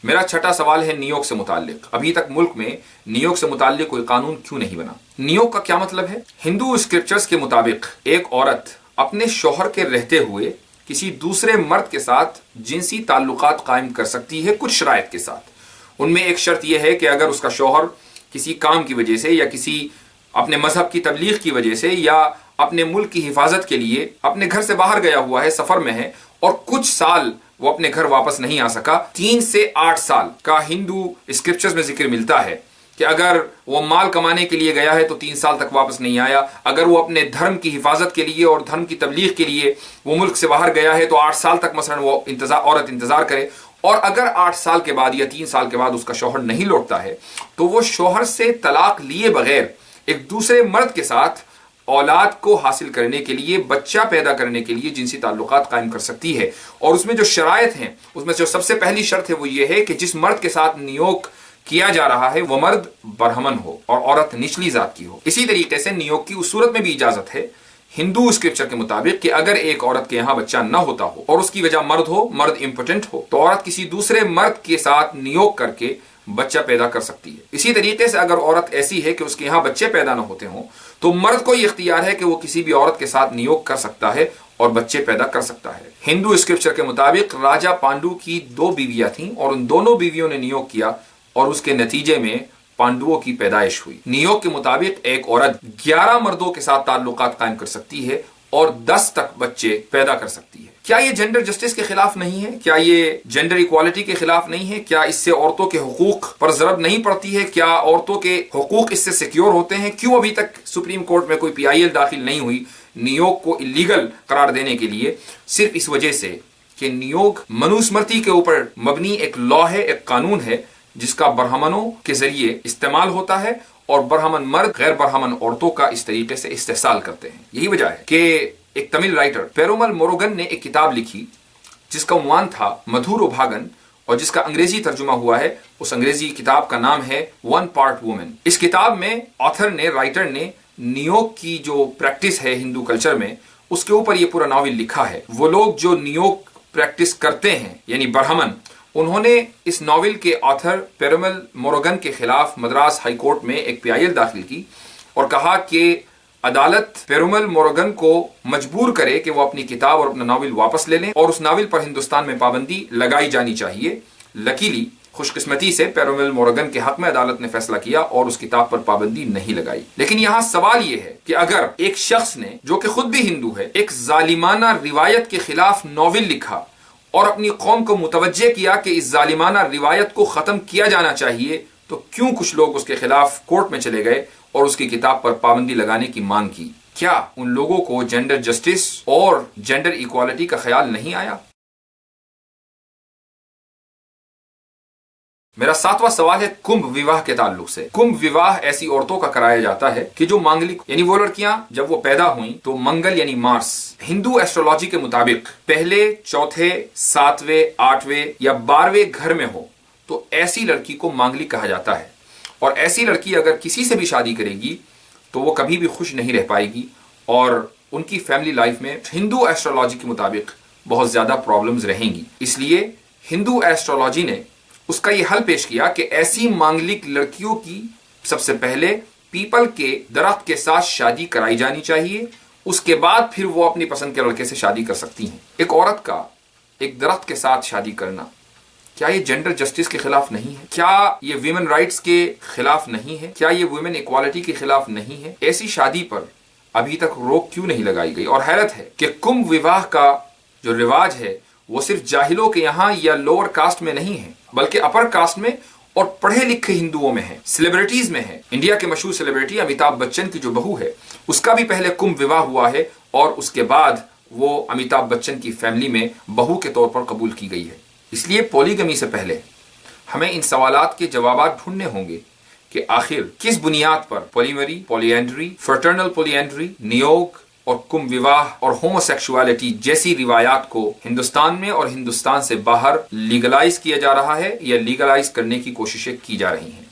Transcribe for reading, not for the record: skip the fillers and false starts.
میرا چھٹا سوال ہے نیوگ سے متعلق. ابھی تک ملک میں نیوگ سے متعلق کوئی قانون کیوں نہیں بنا؟ نیوگ کا کیا مطلب ہے؟ ہندو اسکرپچرز کے مطابق ایک عورت اپنے شوہر کے رہتے ہوئے کسی دوسرے مرد کے ساتھ جنسی تعلقات قائم کر سکتی ہے کچھ شرائط کے ساتھ. ان میں ایک شرط یہ ہے کہ اگر اس کا شوہر کسی کام کی وجہ سے یا کسی اپنے مذہب کی تبلیغ کی وجہ سے یا اپنے ملک کی حفاظت کے لیے اپنے گھر سے باہر گیا ہوا ہے، سفر میں ہے، اور کچھ سال وہ اپنے گھر واپس نہیں آ سکا. 3 سے 8 سال کا ہندو اسکرپچرز میں ذکر ملتا ہے کہ اگر وہ مال کمانے کے لیے گیا ہے تو 3 سال تک واپس نہیں آیا. اگر وہ اپنے دھرم کی حفاظت کے لیے اور دھرم کی تبلیغ کے لیے وہ ملک سے باہر گیا ہے تو 8 سال تک مثلا وہ عورت انتظار کرے. اور اگر 8 سال کے بعد یا 3 سال کے بعد اس کا شوہر نہیں لوٹتا ہے تو وہ شوہر سے طلاق لیے بغیر ایک دوسرے مرد کے ساتھ اولاد کو حاصل کرنے کے لیے، بچہ پیدا کرنے کے لیے جنسی تعلقات قائم کر سکتی ہے. اور اس میں جو شرائط ہیں اس میں جو سب سے پہلی شرط ہے وہ یہ ہے کہ جس مرد کے ساتھ نیوگ کیا جا رہا ہے وہ مرد برہمن ہو اور عورت نچلی ذات کی ہو. اسی طریقے سے نیوگ کی اس صورت میں بھی اجازت ہے ہندو اسکرپچر کے مطابق کہ اگر ایک عورت کے یہاں بچہ نہ ہوتا ہو اور اس کی وجہ مرد ہو، مرد امپوٹنٹ ہو، تو عورت کسی دوسرے مرد کے ساتھ نیوگ کر کے بچہ پیدا کر سکتی ہے. اسی طریقے سے اگر عورت ایسی ہے کہ اس کے یہاں بچے پیدا نہ ہوتے ہوں تو مرد کو یہ اختیار ہے کہ وہ کسی بھی عورت کے ساتھ نیوگ کر سکتا ہے اور بچے پیدا کر سکتا ہے. ہندو اسکرپچر کے مطابق راجا پانڈو کی 2 بیویاں تھیں اور ان دونوں بیویوں نے نیوگ کیا اور اس کے نتیجے میں پانڈوؤں کی پیدائش ہوئی. نیوگ کے مطابق ایک عورت 11 مردوں کے ساتھ تعلقات قائم کر سکتی ہے اور 10 تک بچے پیدا کر سکتی ہے. کیا یہ جینڈر جسٹس کے خلاف نہیں ہے؟ کیا یہ جینڈر ایکوالٹی کے خلاف نہیں ہے؟ کیا اس سے عورتوں کے حقوق پر ضرب نہیں پڑتی ہے؟ کیا عورتوں کے حقوق اس سے سیکیور ہوتے ہیں؟ کیوں ابھی تک سپریم کورٹ میں کوئی PIL داخل نہیں ہوئی نیوگ کو اللیگل قرار دینے کے لیے؟ صرف اس وجہ سے کہ نیوگ منوسمرتی کے اوپر مبنی ایک لا ہے، ایک قانون ہے جس کا برہمنوں کے ذریعے استعمال ہوتا ہے اور برہمن مرد غیر برہمن عورتوں کا اس طریقے سے استحصال کرتے ہیں. یہی وجہ ہے کہ ایک تمل رائٹر پیرومل موروگن نے ایک کتاب لکھی جس کا عنوان تھا مدھورو بھاگن اور جس کا انگریزی ترجمہ ہوا ہے. اس انگریزی کتاب کا نام ہے 1 Part Woman. اس کتاب میں آتھر نے، رائٹر نے نیوگ کی جو پریکٹس ہے ہندو کلچر میں اس کے اوپر یہ پورا ناول لکھا ہے. وہ لوگ جو نیوگ پریکٹس کرتے ہیں یعنی برہمن، انہوں نے اس ناول کے آتھر پیرومل موروگن کے خلاف مدراس ہائی کورٹ میں ایک PIL داخل کی اور کہا کہ عدالت پیرومل موروگن کو مجبور کرے کہ وہ اپنی کتاب اور اپنا ناول واپس لے لیں اور اس ناول پر ہندوستان میں پابندی لگائی جانی چاہیے. لکیلی، خوش قسمتی سے پیرومل موروگن کے حق میں عدالت نے فیصلہ کیا اور اس کتاب پر پابندی نہیں لگائی. لیکن یہاں سوال یہ ہے کہ اگر ایک شخص نے جو کہ خود بھی ہندو ہے ایک ظالمانہ روایت کے خلاف ناول لکھا اور اپنی قوم کو متوجہ کیا کہ اس ظالمانہ روایت کو ختم کیا جانا چاہیے، تو کیوں کچھ لوگ اس کے خلاف کورٹ میں چلے گئے اور اس کی کتاب پر پابندی لگانے کی مانگ کی؟ کیا ان لوگوں کو جینڈر جسٹس اور جینڈر ایکوالٹی کا خیال نہیں آیا؟ میرا 7واں سوال ہے کمبھ وواہ کے تعلق سے. کمبھ وواہ ایسی عورتوں کا کرایا جاتا ہے کہ جو مانگلک یعنی وہ لڑکیاں جب وہ پیدا ہوئیں تو منگل یعنی مارس ہندو ایسٹرولوجی کے مطابق پہلے، چوتھے، 7ویں، 8ویں یا 12ویں گھر میں ہو تو ایسی لڑکی کو مانگلک کہا جاتا ہے. اور ایسی لڑکی اگر کسی سے بھی شادی کرے گی تو وہ کبھی بھی خوش نہیں رہ پائے گی اور ان کی فیملی لائف میں ہندو ایسٹرولوجی کے مطابق بہت زیادہ پرابلمز رہیں گی. اس لیے ہندو ایسٹرولوجی نے اس کا یہ حل پیش کیا کہ ایسی مانگلک لڑکیوں کی سب سے پہلے پیپل کے درخت کے ساتھ شادی کرائی جانی چاہیے، اس کے بعد پھر وہ اپنی پسند کے لڑکے سے شادی کر سکتی ہیں. ایک عورت کا ایک درخت کے ساتھ شادی کرنا کیا یہ جینڈر جسٹس کے خلاف نہیں ہے؟ کیا یہ ویمن رائٹس کے خلاف نہیں ہے؟ کیا یہ ویمن ایکوالٹی کے خلاف نہیں ہے؟ ایسی شادی پر ابھی تک روک کیوں نہیں لگائی گئی؟ اور حیرت ہے کہ کمبھ وواہ کا جو رواج ہے وہ صرف جاہلوں کے یہاں یا لوور کاسٹ میں نہیں ہے بلکہ اپر کاسٹ میں اور پڑھے لکھے ہندوؤں میں ہے، سیلیبریٹیز میں ہے. انڈیا کے مشہور سیلیبریٹی امیتابھ بچن کی جو بہو ہے اس کا بھی پہلے کمبھ وواہ ہوا ہے اور اس کے بعد وہ امیتابھ بچن کی فیملی میں بہو کے طور پر قبول کی گئی ہے. اس لیے پولیگمی سے پہلے ہمیں ان سوالات کے جوابات ڈھونڈنے ہوں گے کہ آخر کس بنیاد پر پولیمری، پولی اینڈری، فرٹرنل پولی اینڈری، نیوگ اور کمبھ وواہ اور ہومو سیکشوالٹی جیسی روایات کو ہندوستان میں اور ہندوستان سے باہر لیگلائز کیا جا رہا ہے یا لیگلائز کرنے کی کوششیں کی جا رہی ہیں.